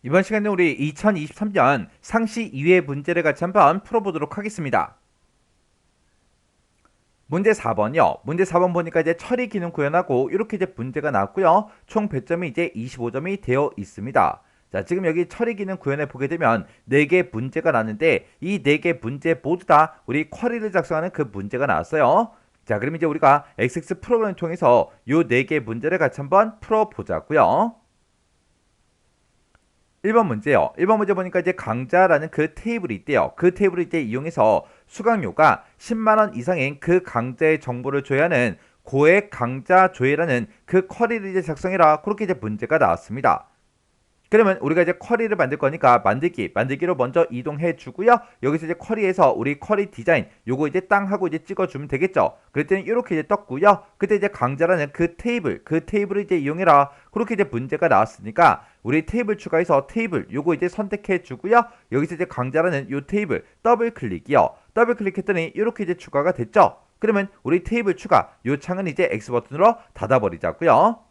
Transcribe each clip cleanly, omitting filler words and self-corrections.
이번 시간에 우리 2023년 상시 2회 문제를 같이 한번 풀어보도록 하겠습니다. 문제 4번이요. 문제 4번 보니까 이제 처리 기능 구현하고 이렇게 이제 문제가 나왔고요. 총 배점이 이제 25점이 되어 있습니다. 자, 지금 여기 처리 기능 구현해 보게 되면 4개 문제가 나왔는데 이 4개 문제 모두 다 우리 쿼리를 작성하는 그 문제가 나왔어요. 자, 그럼 이제 우리가 XX 프로그램을 통해서 이 4개 문제를 같이 한번 풀어보자고요. 1번 문제요. 1번 문제 보니까 이제 강자라는 그 테이블이 있대요. 그 테이블을 이제 이용해서 수강료가 10만원 이상인 그 강자의 정보를 줘야 하는 고액 강자 조회라는 그 쿼리를 이제 작성해라. 그렇게 이제 문제가 나왔습니다. 그러면 우리가 이제 쿼리를 만들 거니까 만들기로 먼저 이동해 주고요. 여기서 이제 쿼리에서 우리 쿼리 디자인 요거 이제 땅 하고 이제 찍어 주면 되겠죠. 그랬더니 이렇게 이제 떴고요. 그때 이제 강자라는 그 테이블을 이제 이용해라. 그렇게 이제 문제가 나왔으니까 우리 테이블 추가해서 테이블 요거 이제 선택해 주고요. 여기서 이제 강자라는 요 테이블 더블 클릭이요. 더블 클릭했더니 이렇게 이제 추가가 됐죠. 그러면 우리 테이블 추가 요 창은 이제 X 버튼으로 닫아 버리자고요.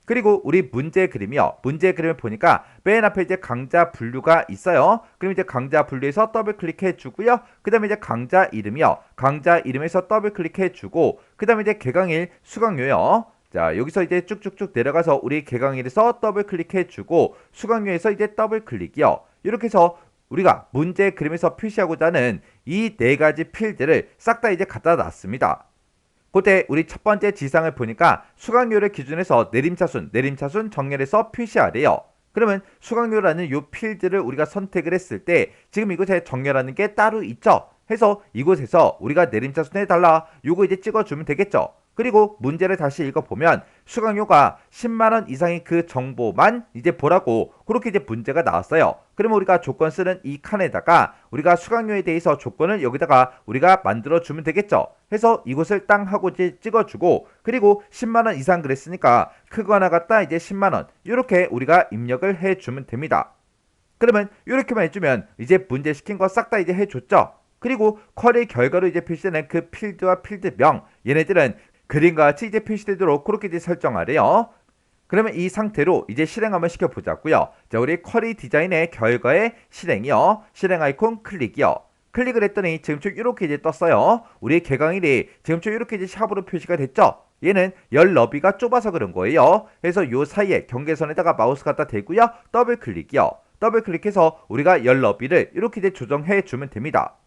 그리고 우리 문제 그림이요. 문제 그림을 보니까 맨 앞에 이제 강자 분류가 있어요. 그럼 이제 강자 분류에서 더블 클릭해 주고요. 그 다음에 이제 강자 이름이요. 강자 이름에서 더블 클릭해 주고, 그 다음에 이제 개강일 수강료요. 자, 여기서 이제 쭉쭉쭉 내려가서 우리 개강일에서 더블 클릭해 주고, 수강료에서 이제 더블 클릭이요. 이렇게 해서 우리가 문제 그림에서 표시하고자 하는 이 4가지 필드를 싹 다 이제 갖다 놨습니다. 그때 우리 첫 번째 지상을 보니까 수강료를 기준해서 내림차순 정렬해서 표시하래요. 그러면 수강료라는 요 필드를 우리가 선택을 했을 때 지금 이곳에 정렬하는 게 따로 있죠. 해서 이곳에서 우리가 내림차순 해달라 요거 이제 찍어주면 되겠죠. 그리고 문제를 다시 읽어보면 수강료가 10만원 이상의 그 정보만 이제 보라고 그렇게 이제 문제가 나왔어요. 그러면 우리가 조건 쓰는 이 칸에다가 우리가 수강료에 대해서 조건을 여기다가 우리가 만들어주면 되겠죠. 해서 이곳을 땅 하고 이제 찍어주고, 그리고 10만원 이상 그랬으니까 크거나 같다 이제 10만원 이렇게 우리가 입력을 해주면 됩니다. 그러면 이렇게만 해주면 이제 문제 시킨 거 싹 다 이제 해줬죠. 그리고 쿼리 결과로 이제 표시되는 그 필드와 필드명 얘네들은 그림과 같이 이제 표시되도록 그렇게 이제 설정하래요. 그러면 이 상태로 이제 실행 한번 시켜보자고요. 자, 우리 쿼리 디자인의 결과의 실행이요. 실행 아이콘 클릭이요. 클릭을 했더니 지금처럼 이렇게 이제 떴어요. 우리 개강일이 지금처럼 이렇게 이제 샵으로 표시가 됐죠. 얘는 열 너비가 좁아서 그런 거예요. 그래서 요 사이에 경계선에다가 마우스 갖다 대고요. 더블 클릭이요. 더블 클릭해서 우리가 열 너비를 이렇게 이제 조정해 주면 됩니다.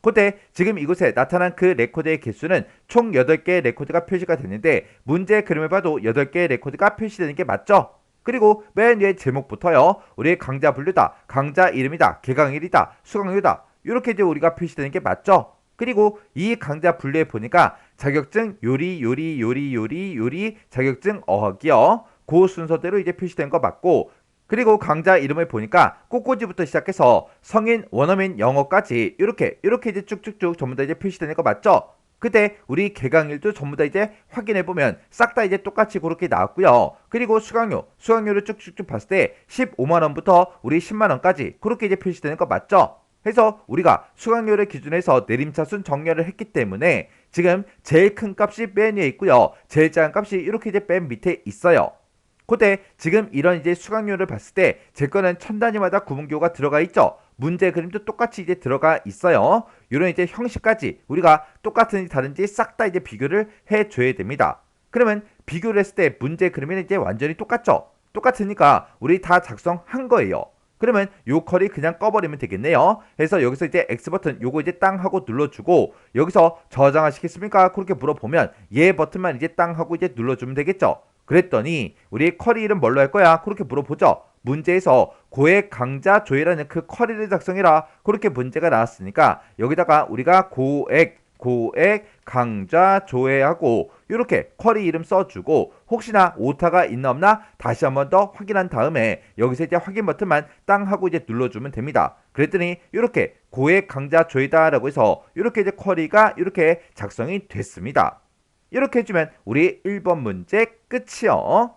그때 지금 이곳에 나타난 그 레코드의 개수는 총 8개의 레코드가 표시가 됐는데 문제 그림을 봐도 8개의 레코드가 표시되는 게 맞죠? 그리고 맨 위에 제목부터요. 우리의 강자 분류다, 강자 이름이다, 개강일이다, 수강료다 이렇게 이제 우리가 표시되는 게 맞죠? 그리고 이 강자 분류에 보니까 자격증 요리 자격증 어학이요. 그 순서대로 이제 표시된 거 맞고, 그리고 강자 이름을 보니까 꽃꽂이부터 시작해서 성인, 원어민, 영어까지 이렇게 이제 쭉쭉쭉 전부 다 이제 표시되는 거 맞죠? 그때 우리 개강일도 전부 다 이제 확인해 보면 싹 다 이제 똑같이 그렇게 나왔고요. 그리고 수강료를 쭉쭉쭉 봤을 때 15만 원부터 우리 10만 원까지 그렇게 이제 표시되는 거 맞죠? 해서 우리가 수강료를 기준해서 내림차순 정렬을 했기 때문에 지금 제일 큰 값이 맨 위에 있고요. 제일 작은 값이 이렇게 이제 맨 밑에 있어요. 그때 지금 이런 이제 수강료를 봤을 때 제 거는 천 단위마다 구분교가 들어가 있죠. 문제 그림도 똑같이 이제 들어가 있어요. 이런 이제 형식까지 우리가 똑같은지 다른지 싹 다 이제 비교를 해줘야 됩니다. 그러면 비교를 했을 때 문제 그림은 이제 완전히 똑같죠. 똑같으니까 우리 다 작성한 거예요. 그러면 요 컬이 그냥 꺼버리면 되겠네요. 그래서 여기서 이제 X 버튼 요거 이제 땅 하고 눌러주고, 여기서 저장하시겠습니까? 그렇게 물어보면 얘 버튼만 이제 땅 하고 이제 눌러주면 되겠죠. 그랬더니 우리 쿼리 이름 뭘로 할 거야? 그렇게 물어보죠. 문제에서 고액 강자 조회라는 그 쿼리를 작성해라 그렇게 문제가 나왔으니까 여기다가 우리가 고액 강자 조회하고 이렇게 쿼리 이름 써주고, 혹시나 오타가 있나 없나 다시 한번 더 확인한 다음에 여기서 이제 확인 버튼만 땅 하고 이제 눌러주면 됩니다. 그랬더니 이렇게 고액 강자 조회다라고 해서 이렇게 이제 쿼리가 이렇게 작성이 됐습니다. 이렇게 해주면 우리 1번 문제 끝이요.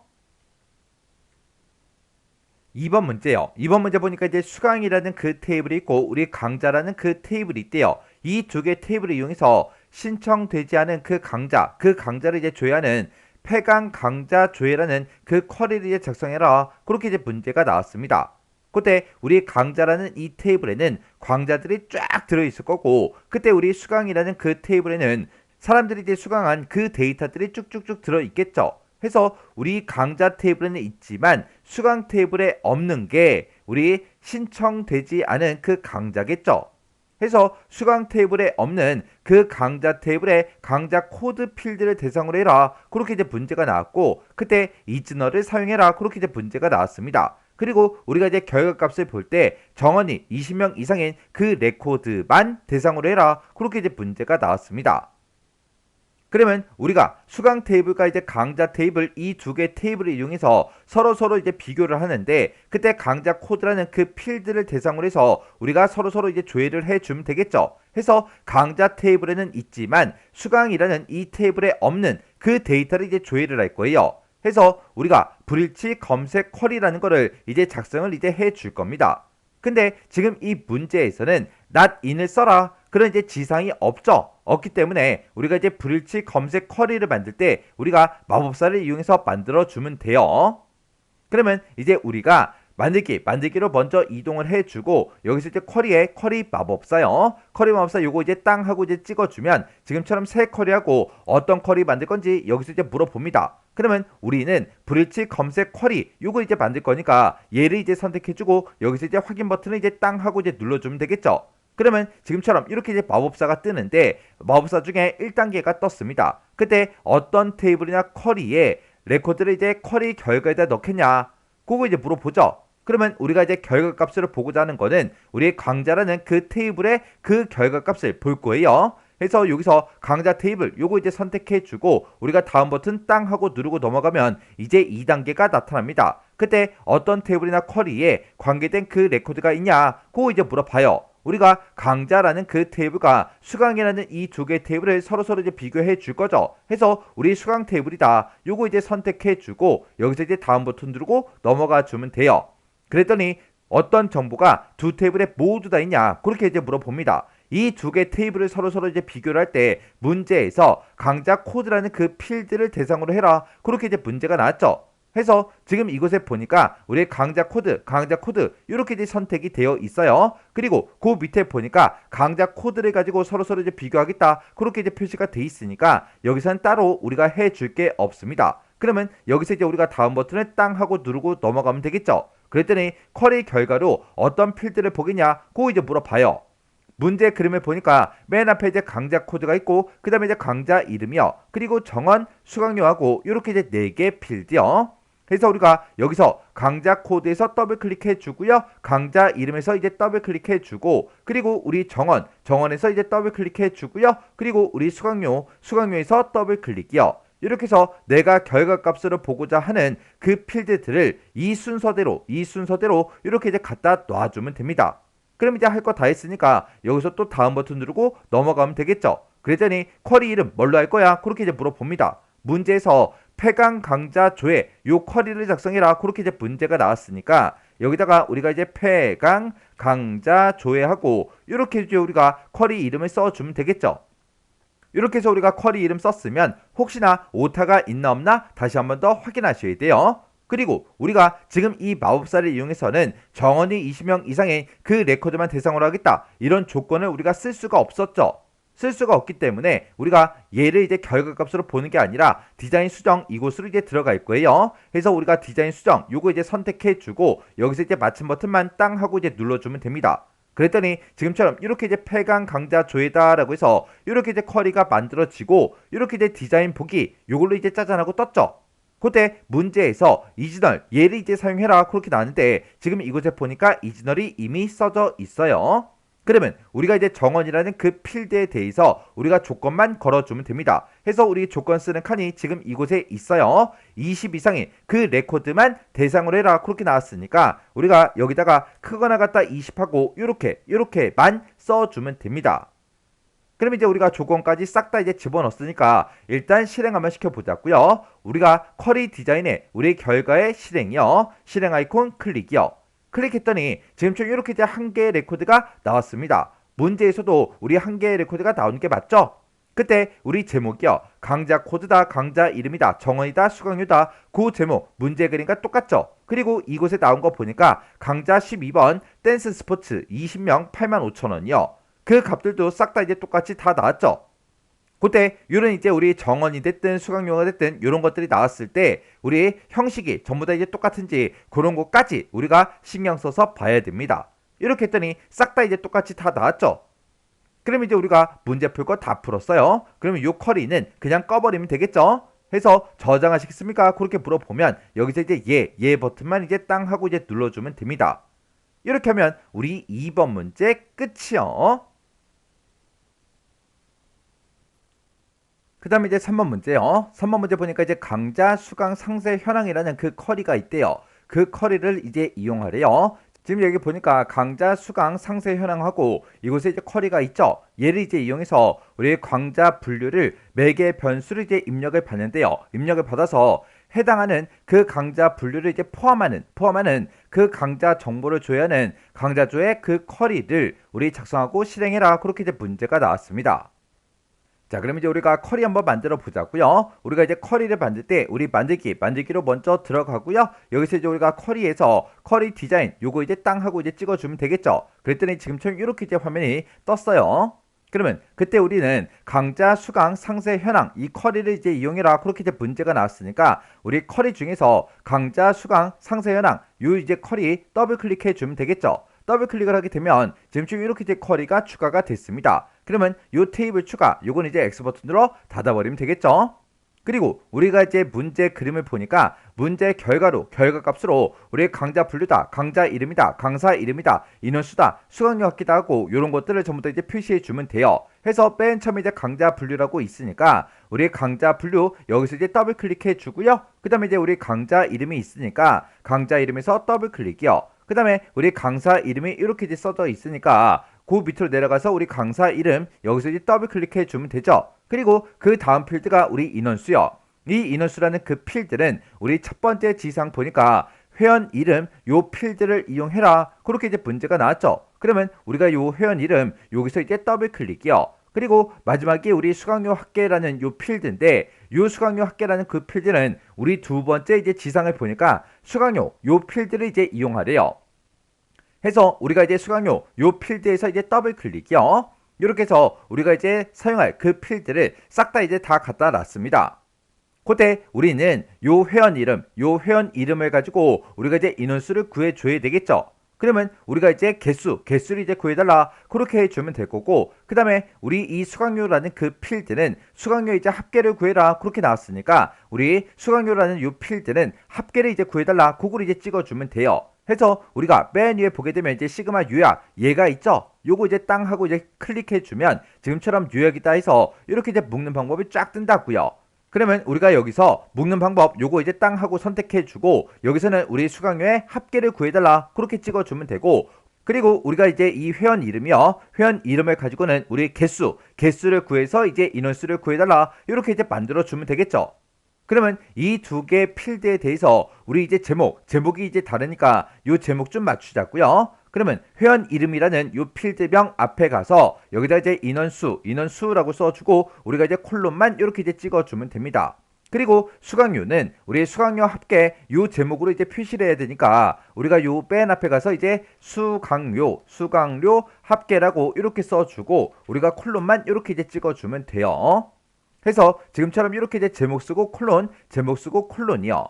2번 문제요. 2번 문제 보니까 이제 수강이라는 그 테이블이 있고 우리 강자라는 그 테이블이 있대요. 이 두 개 테이블을 이용해서 신청되지 않은 그 강자를 이제 조회하는 폐강 강자 조회라는 그 쿼리를 이제 작성해라. 그렇게 이제 문제가 나왔습니다. 그때 우리 강자라는 이 테이블에는 광자들이 쫙 들어있을 거고, 그때 우리 수강이라는 그 테이블에는 사람들이 이제 수강한 그 데이터들이 쭉쭉쭉 들어있겠죠. 해서 우리 강자 테이블에는 있지만 수강 테이블에 없는 게 우리 신청되지 않은 그 강자겠죠. 해서 수강 테이블에 없는 그 강자 테이블에 강자 코드 필드를 대상으로 해라. 그렇게 이제 문제가 나왔고, 그때 이즈너를 사용해라. 그렇게 이제 문제가 나왔습니다. 그리고 우리가 이제 결과값을 볼 때 정원이 20명 이상인 그 레코드만 대상으로 해라. 그렇게 이제 문제가 나왔습니다. 그러면 우리가 수강 테이블과 이제 강자 테이블 이 두 개 테이블을 이용해서 서로 이제 비교를 하는데, 그때 강자 코드라는 그 필드를 대상으로 해서 우리가 서로 이제 조회를 해주면 되겠죠. 해서 강자 테이블에는 있지만 수강이라는 이 테이블에 없는 그 데이터를 이제 조회를 할 거예요. 해서 우리가 불일치 검색 쿼리라는 거를 이제 작성을 이제 해줄 겁니다. 근데 지금 이 문제에서는 not in을 써라. 그런 이제 지상이 없죠. 없기 때문에 우리가 이제 불일치 검색 쿼리를 만들 때 우리가 마법사를 이용해서 만들어 주면 돼요. 그러면 이제 우리가 만들기로 먼저 이동을 해주고, 여기서 이제 쿼리 마법사요. 쿼리 마법사 요거 이제 땅 하고 이제 찍어주면 지금처럼 새 쿼리하고 어떤 쿼리 만들 건지 여기서 이제 물어봅니다. 그러면 우리는 불일치 검색 쿼리 요거 이제 만들 거니까 얘를 이제 선택해주고 여기서 이제 확인 버튼을 이제 땅 하고 이제 눌러주면 되겠죠. 그러면 지금처럼 이렇게 이제 마법사가 뜨는데, 마법사 중에 1단계가 떴습니다. 그때 어떤 테이블이나 쿼리에 레코드를 이제 쿼리 결과에다 넣겠냐, 그거 이제 물어보죠. 그러면 우리가 이제 결과값을 보고자 하는 거는 우리 강자라는 그 테이블의 그 결과값을 볼 거예요. 그래서 여기서 강자 테이블 요거 이제 선택해주고 우리가 다음 버튼 땅 하고 누르고 넘어가면 이제 2단계가 나타납니다. 그때 어떤 테이블이나 쿼리에 관계된 그 레코드가 있냐, 그거 이제 물어봐요. 우리가 강자라는 그 테이블과 수강이라는 이 두 개의 테이블을 서로 이제 비교해 줄 거죠. 해서 우리 수강 테이블이다. 요거 이제 선택해 주고 여기서 이제 다음 버튼 누르고 넘어가 주면 돼요. 그랬더니 어떤 정보가 두 테이블에 모두 다 있냐, 그렇게 이제 물어봅니다. 이 두 개 테이블을 서로 이제 비교를 할 때 문제에서 강자 코드라는 그 필드를 대상으로 해라. 그렇게 이제 문제가 나왔죠. 해서 지금 이곳에 보니까 우리 강자 코드 이렇게 이제 선택이 되어 있어요. 그리고 그 밑에 보니까 강자 코드를 가지고 서로 이제 비교하겠다. 그렇게 이제 표시가 돼 있으니까 여기서는 따로 우리가 해줄 게 없습니다. 그러면 여기서 이제 우리가 다음 버튼을 땅 하고 누르고 넘어가면 되겠죠. 그랬더니 쿼리 결과로 어떤 필드를 보겠냐, 그거 이제 물어봐요. 문제 그림을 보니까 맨 앞에 이제 강자 코드가 있고, 그 다음에 이제 강자 이름이요. 그리고 정원, 수강료하고 이렇게 이제 4개 필드요. 그래서 우리가 여기서 강자 코드에서 더블 클릭해 주고요. 강자 이름에서 이제 더블 클릭해 주고, 그리고 우리 정원에서 이제 더블 클릭해 주고요. 그리고 우리 수강료에서 더블 클릭이요. 이렇게 해서 내가 결과값으로 보고자 하는 그 필드들을 이 순서대로 이렇게 이제 갖다 놔주면 됩니다. 그럼 이제 할 거 다 했으니까 여기서 또 다음 버튼 누르고 넘어가면 되겠죠. 그랬더니 쿼리 이름 뭘로 할 거야? 그렇게 이제 물어봅니다. 문제에서 폐강 강자 조회 요 쿼리를 작성해라. 그렇게 이제 문제가 나왔으니까 여기다가 우리가 이제 폐강 강자 조회하고 이렇게 이제 우리가 쿼리 이름을 써주면 되겠죠. 이렇게 해서 우리가 쿼리 이름 썼으면 혹시나 오타가 있나 없나 다시 한번 더 확인하셔야 돼요. 그리고 우리가 지금 이 마법사를 이용해서는 정원이 20명 이상의 그 레코드만 대상으로 하겠다, 이런 조건을 우리가 쓸 수가 없었죠. 쓸 수가 없기 때문에 우리가 얘를 이제 결과값으로 보는 게 아니라 디자인 수정 이곳으로 이제 들어갈 거예요. 그래서 우리가 디자인 수정 요거 이제 선택해 주고 여기서 이제 마침 버튼만 땅 하고 이제 눌러주면 됩니다. 그랬더니 지금처럼 이렇게 이제 폐강 강자 조회다라고 해서 이렇게 이제 쿼리가 만들어지고 이렇게 이제 디자인 보기 요걸로 이제 짜잔하고 떴죠. 그때 문제에서 이지널 얘를 이제 사용해라 그렇게 나왔는데 지금 이곳에 보니까 이지널이 이미 써져 있어요. 그러면 우리가 이제 정원이라는 그 필드에 대해서 우리가 조건만 걸어주면 됩니다. 해서 우리 조건 쓰는 칸이 지금 이곳에 있어요. 20 이상의 그 레코드만 대상으로 해라 그렇게 나왔으니까 우리가 여기다가 크거나 같다 20하고 요렇게만 써주면 됩니다. 그럼 이제 우리가 조건까지 싹 다 이제 집어넣었으니까 일단 실행 한번 시켜보자고요. 우리가 쿼리 디자인에 우리 결과의 실행이요. 실행 아이콘 클릭이요. 클릭했더니 지금처럼 이렇게 이제 한 개의 레코드가 나왔습니다. 문제에서도 우리 한 개의 레코드가 나오는 게 맞죠? 그때 우리 제목이요. 강좌 코드다, 강좌 이름이다, 정원이다, 수강료다. 그 제목, 문제 그림과 똑같죠? 그리고 이곳에 나온 거 보니까 강좌 12번 댄스 스포츠 20명 85,000원이요. 그 값들도 싹 다 이제 똑같이 다 나왔죠? 그때 요런 이제 우리 정원이 됐든 수강료가 됐든 요런 것들이 나왔을 때 우리 형식이 전부 다 이제 똑같은지 그런 것까지 우리가 신경 써서 봐야 됩니다. 이렇게 했더니 싹 다 이제 똑같이 다 나왔죠? 그럼 이제 우리가 문제 풀 거 다 풀었어요. 그러면 요 커리는 그냥 꺼버리면 되겠죠? 해서 저장하시겠습니까? 그렇게 물어보면 여기서 이제 예 버튼만 이제 땅 하고 이제 눌러주면 됩니다. 이렇게 하면 우리 2번 문제 끝이요. 그 다음에 이제 3번 문제요. 3번 문제 보니까 이제 강자 수강 상세 현황이라는 그 커리가 있대요. 그 커리를 이제 이용하래요. 지금 여기 보니까 강자 수강 상세 현황하고 이곳에 이제 커리가 있죠. 얘를 이제 이용해서 우리 강자 분류를 매개 변수를 이제 입력을 받는데요. 입력을 받아서 해당하는 그 강자 분류를 이제 포함하는 그 강자 정보를 줘야 하는 강자조의 그 커리를 우리 작성하고 실행해라. 그렇게 이제 문제가 나왔습니다. 자, 그럼 이제 우리가 커리 한번 만들어 보자고요. 우리가 이제 커리를 만들 때 우리 만들기로 먼저 들어가고요. 여기서 이제 우리가 커리에서 커리 디자인 요거 이제 땅 하고 이제 찍어주면 되겠죠. 그랬더니 지금처럼 이렇게 이제 화면이 떴어요. 그러면 그때 우리는 강자 수강 상세 현황 이 커리를 이제 이용해라 그렇게 이제 문제가 나왔으니까 우리 커리 중에서 강자 수강 상세 현황 요 이제 커리 더블 클릭해 주면 되겠죠. 더블 클릭을 하게 되면 지금 이렇게 이제 쿼리가 추가가 됐습니다. 그러면 이 테이블 추가, 요건 이제 X 버튼으로 닫아버리면 되겠죠. 그리고 우리가 이제 문제 그림을 보니까 문제 결과로 결과 값으로 우리 강좌 분류다, 강좌 이름이다, 강사 이름이다, 인원수다, 수강료 같기도 하고 이런 것들을 전부 다 이제 표시해 주면 돼요. 해서 맨 처음에 이제 강좌 분류라고 있으니까 우리 강좌 분류 여기서 이제 더블 클릭해 주고요. 그 다음에 이제 우리 강좌 이름이 있으니까 강좌 이름에서 더블 클릭이요. 그 다음에 우리 강사 이름이 이렇게 이제 써져 있으니까 그 밑으로 내려가서 우리 강사 이름 여기서 이제 더블 클릭해 주면 되죠. 그리고 그 다음 필드가 우리 인원수요. 이 인원수라는 그 필드는 우리 첫 번째 지상 보니까 회원 이름 요 필드를 이용해라. 그렇게 이제 문제가 나왔죠. 그러면 우리가 요 회원 이름 여기서 이제 더블 클릭이요. 그리고 마지막에 우리 수강료 합계라는 요 필드인데 요 수강료 합계라는 그 필드는 우리 두 번째 이제 지상을 보니까 수강료 요 필드를 이제 이용하래요. 해서 우리가 이제 수강료 요 필드에서 이제 더블 클릭이요. 이렇게 해서 우리가 이제 사용할 그 필드를 싹 다 이제 다 갖다 놨습니다. 그때 우리는 요 회원 이름을 가지고 우리가 이제 인원수를 구해줘야 되겠죠. 그러면 우리가 이제 개수를 이제 구해달라 그렇게 해주면 될 거고 그 다음에 우리 이 수강료라는 그 필드는 수강료 이제 합계를 구해라 그렇게 나왔으니까 우리 수강료라는 요 필드는 합계를 이제 구해달라 그걸 이제 찍어주면 돼요. 해서 우리가 맨 위에 보게 되면 이제 시그마 요약 얘가 있죠. 요거 이제 땅 하고 이제 클릭해주면 지금처럼 요약이다 해서 이렇게 이제 묶는 방법이 쫙 뜬다고요. 그러면 우리가 여기서 묶는 방법 요거 이제 땅 하고 선택해주고 여기서는 우리 수강료의 합계를 구해달라 그렇게 찍어주면 되고 그리고 우리가 이제 이 회원 이름이요. 회원 이름을 가지고는 우리 개수를 구해서 이제 인원수를 구해달라 이렇게 이제 만들어주면 되겠죠. 그러면 이 두 개의 필드에 대해서 우리 이제 제목이 이제 다르니까 요 제목 좀 맞추자고요. 그러면 회원 이름이라는 요 필드명 앞에 가서 여기다 이제 인원수라고 써주고 우리가 이제 콜론만 이렇게 이제 찍어주면 됩니다. 그리고 수강료는 우리 수강료 합계 요 제목으로 이제 표시를 해야 되니까 우리가 요 맨 앞에 가서 이제 수강료 합계라고 이렇게 써주고 우리가 콜론만 이렇게 이제 찍어주면 돼요. 해서 지금처럼 이렇게 이제 제목 쓰고 콜론이요.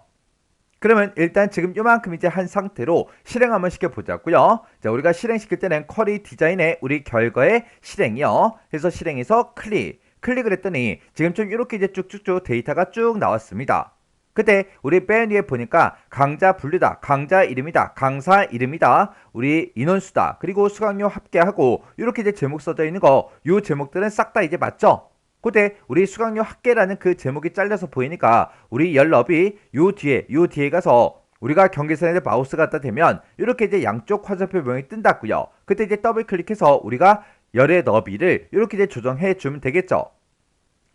그러면 일단 지금 요만큼 이제 한 상태로 실행 한번 시켜보자고요. 자, 우리가 실행시킬 때는 쿼리 디자인의 우리 결과의 실행이요. 해서 실행해서 클릭을 했더니 지금처럼 이렇게 이제 쭉쭉쭉 데이터가 쭉 나왔습니다. 그때 우리 맨 위에 보니까 강좌 분류다, 강좌 이름이다, 강사 이름이다, 우리 인원수다, 그리고 수강료 합계하고 이렇게 이제 제목 써져 있는 거, 요 제목들은 싹 다 이제 맞죠? 그때 우리 수강료 합계라는 그 제목이 잘려서 보이니까 우리 열너비 요 뒤에 가서 우리가 경계선에 마우스 갖다 대면 이렇게 이제 양쪽 화살표 모양이 뜬다고요. 그때 이제 더블 클릭해서 우리가 열의 너비를 이렇게 이제 조정해 주면 되겠죠.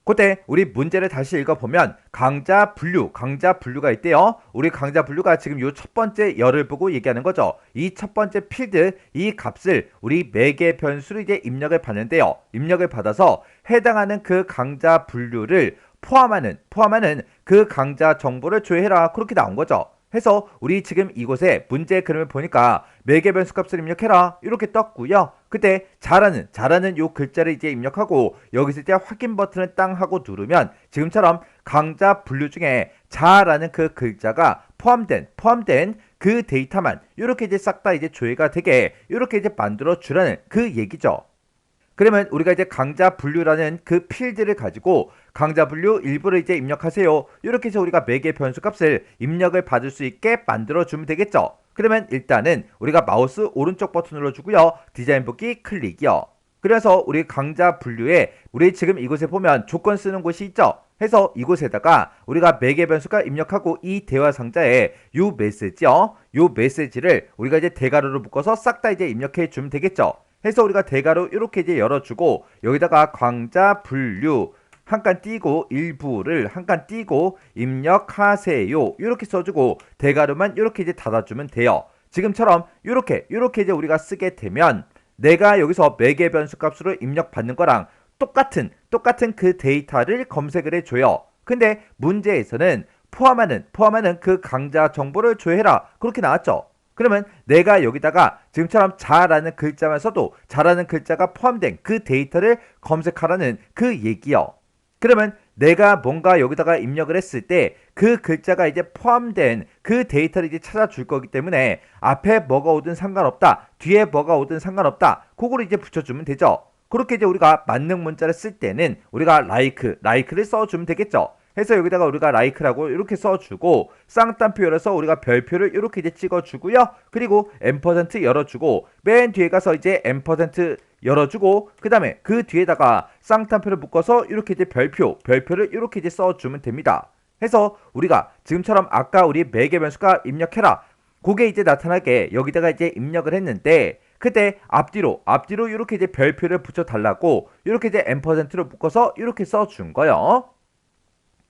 그때 우리 문제를 다시 읽어보면 강자 분류가 있대요. 우리 강자 분류가 지금 요 첫 번째 열을 보고 얘기하는 거죠. 이 첫 번째 필드, 이 값을 우리 매개 변수로 이제 입력을 받는데요. 입력을 받아서 해당하는 그 강자 분류를 포함하는 그 강자 정보를 조회해라. 그렇게 나온 거죠. 해서 우리 지금 이곳에 문제의 그림을 보니까 매개 변수 값을 입력해라 이렇게 떴고요. 그때 잘하는 요 글자를 이제 입력하고 여기서 이제 확인 버튼을 땅 하고 누르면 지금처럼 강자 분류 중에 자라는 그 글자가 포함된 그 데이터만 이렇게 이제 싹 다 이제 조회가 되게 이렇게 이제 만들어 주라는 그 얘기죠. 그러면 우리가 이제 강자 분류라는 그 필드를 가지고 강자 분류 일부를 이제 입력하세요. 이렇게 해서 우리가 매개 변수 값을 입력을 받을 수 있게 만들어 주면 되겠죠. 그러면 일단은 우리가 마우스 오른쪽 버튼 눌러주고요. 디자인 보기 클릭이요. 그래서 우리 강자 분류에 우리 지금 이곳에 보면 조건 쓰는 곳이 있죠. 해서 이곳에다가 우리가 매개 변수가 입력하고 이 대화 상자에 요 메시지요. 요 메시지를 우리가 이제 대괄호로 묶어서 싹 다 이제 입력해 주면 되겠죠. 해서 우리가 대괄호 이렇게 이제 열어주고 여기다가 강자 분류 한 칸 띄고 일부를 한 칸 띄고 입력하세요 이렇게 써주고 대괄호만 이렇게 이제 닫아주면 돼요. 지금처럼 이렇게 이제 우리가 쓰게 되면 내가 여기서 매개 변수 값으로 입력받는 거랑 똑같은 그 데이터를 검색을 해줘요. 근데 문제에서는 포함하는 그 강자 정보를 조회해라 그렇게 나왔죠. 그러면 내가 여기다가 지금처럼 자라는 글자만 써도 자라는 글자가 포함된 그 데이터를 검색하라는 그 얘기요. 그러면 내가 뭔가 여기다가 입력을 했을 때 그 글자가 이제 포함된 그 데이터를 이제 찾아줄 거기 때문에 앞에 뭐가 오든 상관없다, 뒤에 뭐가 오든 상관없다, 그거를 이제 붙여주면 되죠. 그렇게 이제 우리가 만능 문자를 쓸 때는 우리가 like를 써주면 되겠죠. 해서 여기다가 우리가 like라고 이렇게 써주고 쌍따옴표 열어서 우리가 별표를 이렇게 이제 찍어주고요. 그리고 앰퍼센트 열어주고 맨 뒤에 가서 이제 앰퍼센트 열어주고 그 다음에 그 뒤에다가 쌍따옴표를 묶어서 이렇게 이제 별표를 이렇게 이제 써주면 됩니다. 해서 우리가 지금처럼 아까 우리 매개 변수가 입력해라. 그게 이제 나타나게 여기다가 이제 입력을 했는데 그때 앞뒤로 이렇게 이제 별표를 붙여달라고 이렇게 이제 앰퍼센트를 묶어서 이렇게 써준 거예요.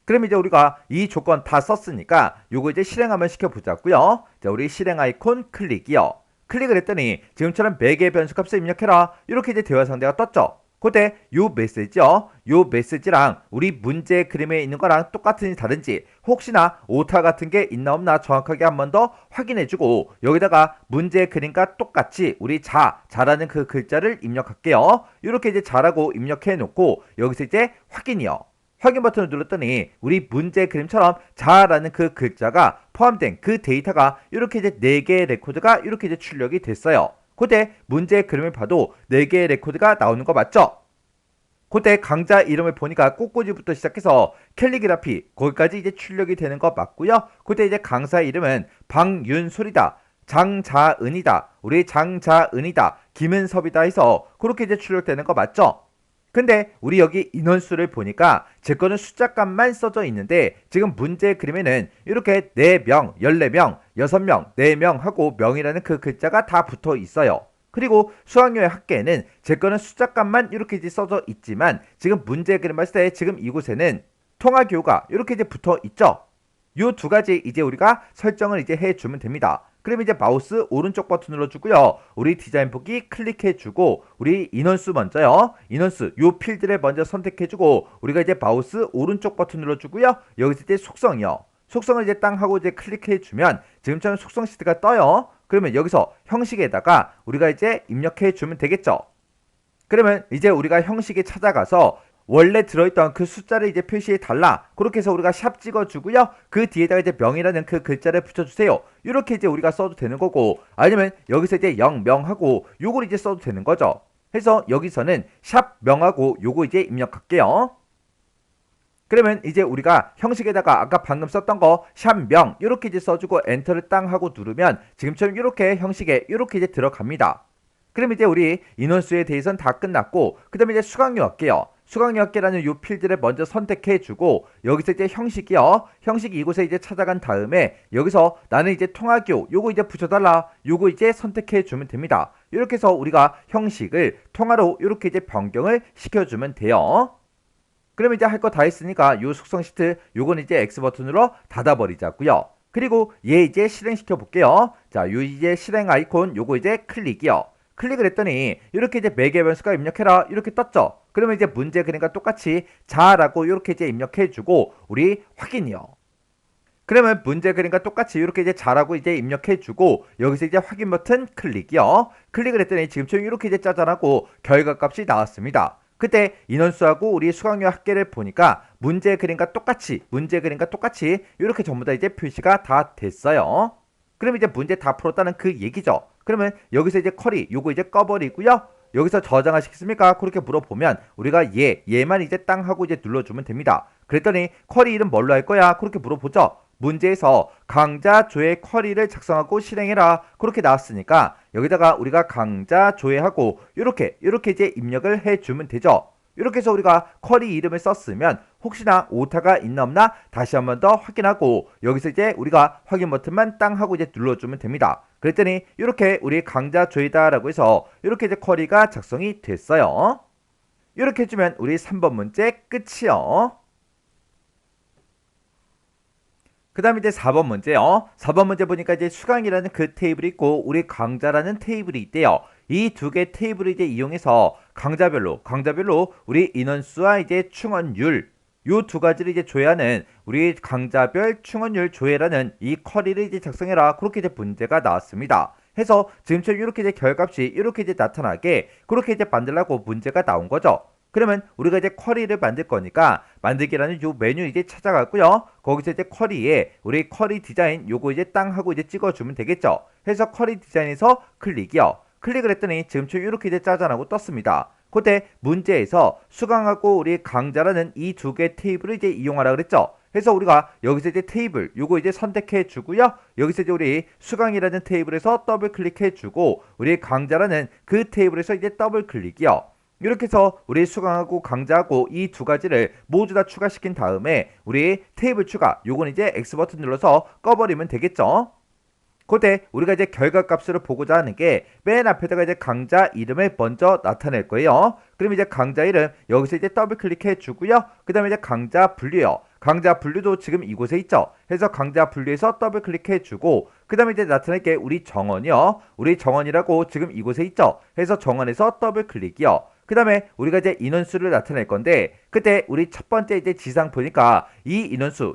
그럼 이제 우리가 이 조건 다 썼으니까 요거 이제 실행 한번 시켜보자고요. 자, 우리 실행 아이콘 클릭이요. 클릭을 했더니 지금처럼 매개 변수 값을 입력해라 이렇게 이제 대화 상대가 떴죠. 그때 요 메시지요. 요 메시지랑 우리 문제 그림에 있는 거랑 똑같은지 다른지 혹시나 오타 같은 게 있나 없나 정확하게 한 번 더 확인해주고 여기다가 문제 그림과 똑같이 우리 자라는 그 글자를 입력할게요. 이렇게 이제 자라고 입력해 놓고 여기서 이제 확인이요. 확인 버튼을 눌렀더니 우리 문제 그림처럼 자라는 그 글자가 포함된 그 데이터가 이렇게 이제 4개의 레코드가 이렇게 이제 출력이 됐어요. 그때 문제 그림을 봐도 4개의 레코드가 나오는 거 맞죠? 그때 강자 이름을 보니까 꽃꽂이부터 시작해서 캘리그라피 거기까지 이제 출력이 되는 거 맞고요. 그때 이제 강사 이름은 방윤솔이다, 장자은이다, 우리 장자은이다, 김은섭이다 해서 그렇게 이제 출력되는 거 맞죠? 근데 우리 여기 인원수를 보니까 제 거는 숫자값만 써져 있는데 지금 문제 그림에는 이렇게 4명, 14명, 6명, 4명 하고 명이라는 그 글자가 다 붙어 있어요. 그리고 수학여의 학계에는 제 거는 숫자값만 이렇게 이제 써져 있지만 지금 문제 그림 봤을 때 지금 이곳에는 통화교가 이렇게 이제 붙어 있죠. 요 두 가지 이제 우리가 설정을 이제 해주면 됩니다. 그럼 이제 마우스 오른쪽 버튼 눌러주고요. 우리 디자인 보기 클릭해주고 우리 인원수 먼저요. 인원수 요 필드를 먼저 선택해주고 우리가 이제 마우스 오른쪽 버튼 눌러주고요. 여기서 이제 속성이요. 속성을 이제 땅 하고 이제 클릭해주면 지금처럼 속성 시트가 떠요. 그러면 여기서 형식에다가 우리가 이제 입력해주면 되겠죠. 그러면 이제 우리가 형식에 찾아가서 원래 들어있던 그 숫자를 이제 표시해 달라. 그렇게 해서 우리가 샵 찍어주고요. 그 뒤에다가 이제 명이라는 그 글자를 붙여주세요. 이렇게 이제 우리가 써도 되는 거고 아니면 여기서 이제 영명하고 요걸 이제 써도 되는 거죠. 해서 여기서는 샵 명하고 요거 이제 입력할게요. 그러면 이제 우리가 형식에다가 아까 방금 썼던 거 샵 명 이렇게 이제 써주고 엔터를 땅 하고 누르면 지금처럼 이렇게 형식에 이렇게 이제 들어갑니다. 그럼 이제 우리 인원수에 대해서는 다 끝났고 그 다음에 이제 수강료 할게요. 수강료 학계라는 이 필드를 먼저 선택해주고 여기서 이제 형식이요. 형식 이곳에 이제 찾아간 다음에 여기서 나는 이제 통화교 요거 이제 붙여달라. 요거 이제 선택해주면 됩니다. 이렇게 해서 우리가 형식을 통화로 이렇게 이제 변경을 시켜주면 돼요. 그러면 이제 할 거 다 했으니까 요 속성 시트 요건 이제 X 버튼으로 닫아버리자고요. 그리고 얘 이제 실행시켜 볼게요. 자, 요 이제 실행 아이콘 요거 이제 클릭이요. 클릭을 했더니 이렇게 이제 매개 변수가 입력해라 이렇게 떴죠. 그러면 이제 문제 그림과 똑같이 자라고 이렇게 이제 입력해주고 우리 확인이요. 그러면 문제 그림과 똑같이 이렇게 이제 자라고 이제 입력해주고 여기서 이제 확인 버튼 클릭이요. 클릭을 했더니 지금처럼 이렇게 이제 짜잔하고 결과값이 나왔습니다. 그때 인원수하고 우리 수강료 합계를 보니까 문제 그림과 똑같이 이렇게 전부 다 이제 표시가 다 됐어요. 그럼 이제 문제 다 풀었다는 그 얘기죠. 그러면 여기서 이제 쿼리 요거 이제 꺼버리고요. 여기서 저장하시겠습니까? 그렇게 물어보면 우리가 얘만 이제 땅 하고 이제 눌러주면 됩니다. 그랬더니 쿼리 이름 뭘로 할 거야? 그렇게 물어보죠. 문제에서 강자 조회 쿼리를 작성하고 실행해라 그렇게 나왔으니까 여기다가 우리가 강자 조회하고 이렇게 이제 입력을 해주면 되죠. 이렇게 해서 우리가 쿼리 이름을 썼으면 혹시나 오타가 있나 없나 다시 한번 더 확인하고 여기서 이제 우리가 확인 버튼만 땅 하고 이제 눌러주면 됩니다. 그랬더니 이렇게 우리 강자 조회다라고 해서 이렇게 이제 쿼리가 작성이 됐어요. 이렇게 해주면 우리 3번 문제 끝이요. 그 다음에 이제 4번 문제요. 4번 문제 보니까 이제 수강이라는 그 테이블이 있고 우리 강자라는 테이블이 있대요. 이 두 개 테이블을 이제 이용해서 강자별로 우리 인원수와 이제 충원율 요 두 가지를 이제 조회하는 우리 강자별 충원율 조회라는 이 쿼리를 이제 작성해라 그렇게 이제 문제가 나왔습니다. 해서 지금처럼 이렇게 이제 결값이 이렇게 이제 나타나게 그렇게 이제 만들라고 문제가 나온 거죠. 그러면 우리가 이제 쿼리를 만들 거니까 만들기라는 요 메뉴 이제 찾아가고요. 거기서 이제 쿼리에 우리 쿼리 디자인 요거 이제 땅 하고 이제 찍어주면 되겠죠. 해서 쿼리 디자인에서 클릭이요. 클릭을 했더니 지금처럼 이렇게 이제 짜잔하고 떴습니다. 그때 문제에서 수강하고 우리 강자라는 이 두 개 테이블을 이제 이용하라 그랬죠. 해서 우리가 여기서 이제 테이블 요거 이제 선택해 주고요. 여기서 이제 우리 수강이라는 테이블에서 더블 클릭해 주고 우리 강자라는 그 테이블에서 이제 더블 클릭이요. 이렇게 해서 우리 수강하고 강자하고 이 두 가지를 모두 다 추가시킨 다음에 우리 테이블 추가 요건 이제 X 버튼 눌러서 꺼버리면 되겠죠. 그때 우리가 이제 결과값으로 보고자 하는 게 맨 앞에다가 이제 강자 이름을 먼저 나타낼 거예요. 그럼 이제 강자 이름 여기서 이제 더블 클릭해 주고요. 그 다음에 이제 강자 분류요. 강자 분류도 지금 이곳에 있죠. 해서 강자 분류에서 더블 클릭해 주고 그 다음에 이제 나타낼 게 우리 정원이요. 우리 정원이라고 지금 이곳에 있죠. 해서 정원에서 더블 클릭이요. 그 다음에 우리가 이제 인원수를 나타낼 건데 그때 우리 첫 번째 이제 지상 보니까 이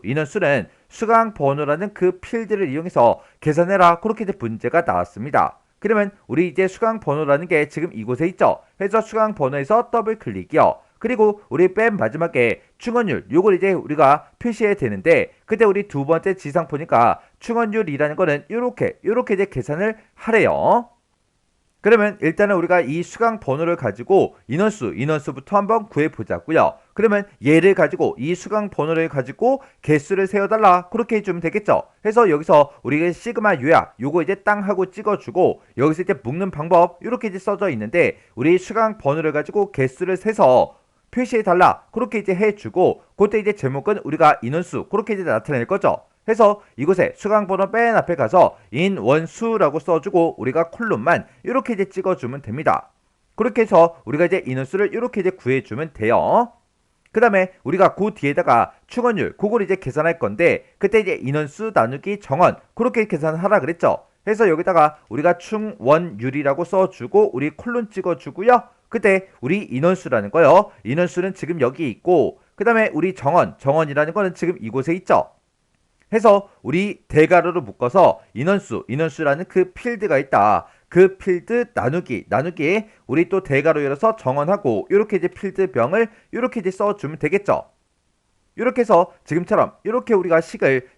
인원수는 수강 번호라는 그 필드를 이용해서 계산해라 그렇게 이제 문제가 나왔습니다. 그러면 우리 이제 수강 번호라는 게 지금 이곳에 있죠. 해서 수강 번호에서 더블 클릭이요. 그리고 우리 맨 마지막에 충원율 요걸 이제 우리가 표시해야 되는데 그때 우리 두 번째 지상 보니까 충원율이라는 거는 요렇게 이제 계산을 하래요. 그러면 일단은 우리가 이 수강 번호를 가지고 인원수부터 한번 구해보자고요. 그러면 얘를 가지고 이 수강 번호를 가지고 개수를 세워달라 그렇게 해주면 되겠죠. 해서 여기서 우리가 시그마 요약 요거 이제 땅 하고 찍어주고 여기서 이제 묶는 방법 이렇게 이제 써져 있는데 우리 수강 번호를 가지고 개수를 세서 표시해달라 그렇게 이제 해주고 그때 이제 제목은 우리가 인원수 그렇게 이제 나타낼 거죠. 해서 이곳에 수강번호 맨 앞에 가서 인원수라고 써주고 우리가 콜론만 이렇게 이제 찍어주면 됩니다. 그렇게 해서 우리가 이제 인원수를 이렇게 이제 구해주면 돼요. 그 다음에 우리가 그 뒤에다가 충원율 그걸 이제 계산할 건데 그때 이제 인원수 나누기 정원 그렇게 계산하라 그랬죠. 해서 여기다가 우리가 충원율이라고 써주고 우리 콜론 찍어주고요. 그때 우리 인원수라는 거요. 인원수는 지금 여기 있고 그 다음에 우리 정원이라는 거는 지금 이곳에 있죠. 해서 우리 대괄호로 묶어서 인원수라는 그 필드가 있다. 그 필드 나누기 우리 또 대괄호 열어서 정원하고 이렇게 이제 필드명을 이렇게 이제 써주면 되겠죠. 이렇게 해서 지금처럼 이렇게 우리가 식을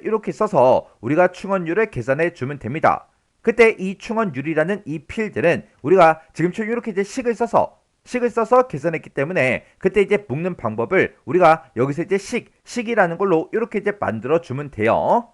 이렇게 써서 우리가 충원율을 계산해 주면 됩니다. 그때 이 충원율이라는 이 필드는 우리가 지금처럼 이렇게 이제 식을 써서 계산했기 때문에 그때 이제 묶는 방법을 우리가 여기서 이제 식이라는 걸로 이렇게 이제 만들어 주면 돼요.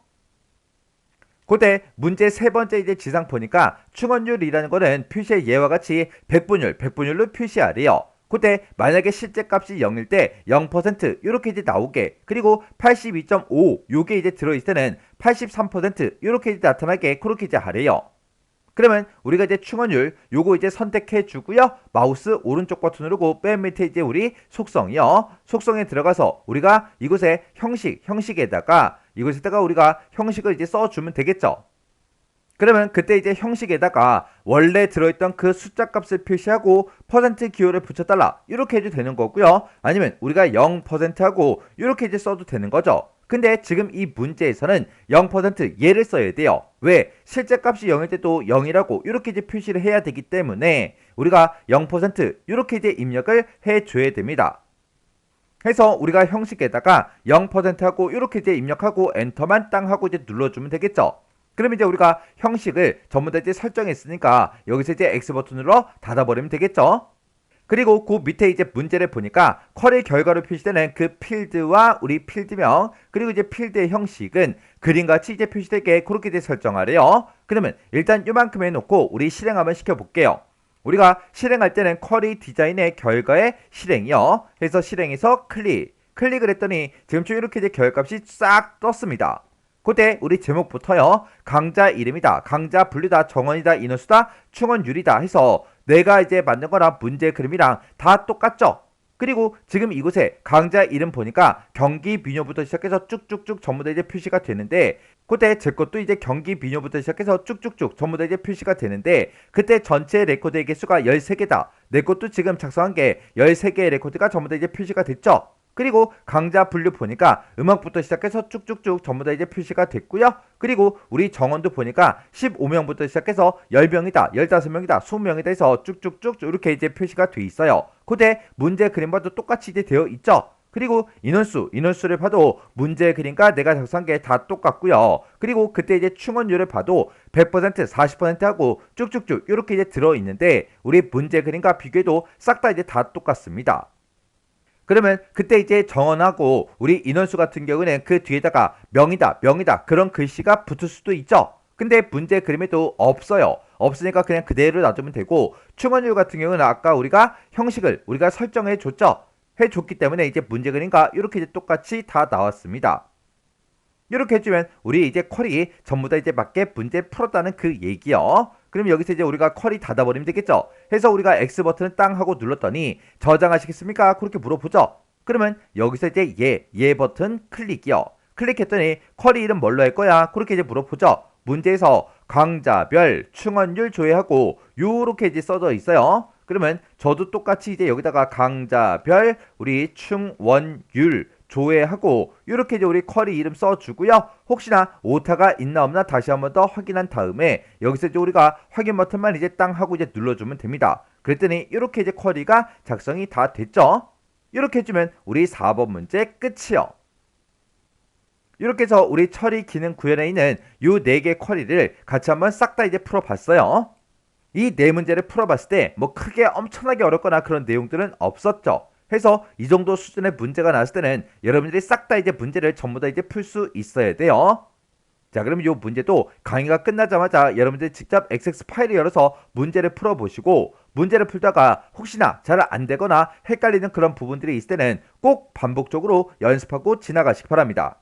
그때 문제 세 번째 이제 지상 보니까 충원율이라는 거는 표시의 예와 같이 백분율로 표시하래요. 그때 만약에 실제 값이 0일 때 0% 이렇게 이제 나오게 그리고 82.5 요게 이제 들어있을 때는 83% 이렇게 이제 나타나게 그렇게 이제 하래요. 그러면 우리가 이제 충원율 요거 이제 선택해 주고요. 마우스 오른쪽 버튼 누르고 맨 밑에 이제 우리 속성이요. 속성에 들어가서 우리가 이곳에 형식에다가 이곳에다가 우리가 형식을 이제 써주면 되겠죠. 그러면 그때 이제 형식에다가 원래 들어있던 그 숫자 값을 표시하고 퍼센트 기호를 붙여달라 이렇게 해도 되는 거고요. 아니면 우리가 0% 하고 이렇게 이제 써도 되는 거죠. 근데 지금 이 문제에서는 0% 얘를 써야 돼요. 왜? 실제 값이 0일 때도 0이라고 이렇게 이제 표시를 해야 되기 때문에 우리가 0% 이렇게 이제 입력을 해줘야 됩니다. 해서 우리가 형식에다가 0%하고 이렇게 이제 입력하고 엔터만 땅 하고 이제 눌러주면 되겠죠. 그럼 이제 우리가 형식을 전부 다 이제 설정했으니까 여기서 이제 X 버튼으로 닫아버리면 되겠죠. 그리고 그 밑에 이제 문제를 보니까 쿼리 결과로 표시되는 그 필드와 우리 필드명 그리고 이제 필드의 형식은 그림같이 이제 표시되게 그렇게 이제 설정하래요. 그러면 일단 이만큼 해놓고 우리 실행 한번 시켜볼게요. 우리가 실행할 때는 쿼리 디자인의 결과의 실행이요. 해서 실행해서 클릭을 했더니 지금쯤 이렇게 이제 결과값이 싹 떴습니다. 그때 우리 제목부터요. 강자 이름이다, 강자 분류다, 정원이다, 인원수다, 충원율이다 해서 내가 이제 만든 거랑 문제 그림이랑 다 똑같죠? 그리고 지금 이곳에 강자 이름 보니까 경기 비뇨부터 시작해서 쭉쭉쭉 전부 다 이제 표시가 되는데 그때 제 것도 이제 경기 비뇨부터 시작해서 쭉쭉쭉 전부 다 이제 표시가 되는데 그때 전체 레코드의 개수가 13개다. 내 것도 지금 작성한 게 13개의 레코드가 전부 다 이제 표시가 됐죠? 그리고 강자 분류 보니까 음악부터 시작해서 쭉쭉쭉 전부 다 이제 표시가 됐고요. 그리고 우리 정원도 보니까 15명부터 시작해서 10명이다, 15명이다, 20명이다 해서 쭉쭉쭉 이렇게 이제 표시가 돼 있어요. 그때 문제 그림과도 똑같이 이제 되어 있죠. 그리고 인원수를 봐도 문제 그림과 내가 작성한 게 다 똑같고요. 그리고 그때 이제 충원율을 봐도 100%, 40%하고 쭉쭉쭉 이렇게 이제 들어 있는데 우리 문제 그림과 비교해도 싹 다 이제 다 똑같습니다. 그러면 그때 이제 정원하고 우리 인원수 같은 경우는 그 뒤에다가 명이다 그런 글씨가 붙을 수도 있죠. 근데 문제 그림에도 없어요. 없으니까 그냥 그대로 놔두면 되고 충원율 같은 경우는 아까 우리가 형식을 우리가 설정해 줬죠. 해줬기 때문에 이제 문제 그림과 이렇게 이제 똑같이 다 나왔습니다. 이렇게 해주면 우리 이제 쿼리 전부 다 이제 맞게 문제 풀었다는 그 얘기요. 그럼 여기서 이제 우리가 쿼리 닫아버리면 되겠죠. 해서 우리가 X 버튼을 땅 하고 눌렀더니 저장하시겠습니까? 그렇게 물어보죠. 그러면 여기서 이제 얘 버튼 클릭이요. 클릭했더니 쿼리 이름 뭘로 할 거야? 그렇게 이제 물어보죠. 문제에서 강자별 충원율 조회하고 요렇게 이제 써져 있어요. 그러면 저도 똑같이 이제 여기다가 강자별 우리 충원율 조회하고 이렇게 이제 우리 쿼리 이름 써주고요. 혹시나 오타가 있나 없나 다시 한번 더 확인한 다음에 여기서 이제 우리가 확인 버튼만 이제 땅 하고 이제 눌러주면 됩니다. 그랬더니 이렇게 이제 쿼리가 작성이 다 됐죠. 이렇게 해주면 우리 4번 문제 끝이요. 이렇게 해서 우리 처리 기능 구현에 있는 요 4개 쿼리를 같이 한번 싹 다 이제 풀어봤어요. 이 4문제를 풀어봤을 때 뭐 크게 엄청나게 어렵거나 그런 내용들은 없었죠. 해서 이 정도 수준의 문제가 나왔을 때는 여러분들이 싹 다 이제 문제를 전부 다 이제 풀 수 있어야 돼요. 자, 그럼 이 문제도 강의가 끝나자마자 여러분들이 직접 XX 파일을 열어서 문제를 풀어보시고 문제를 풀다가 혹시나 잘 안되거나 헷갈리는 그런 부분들이 있을 때는 꼭 반복적으로 연습하고 지나가시기 바랍니다.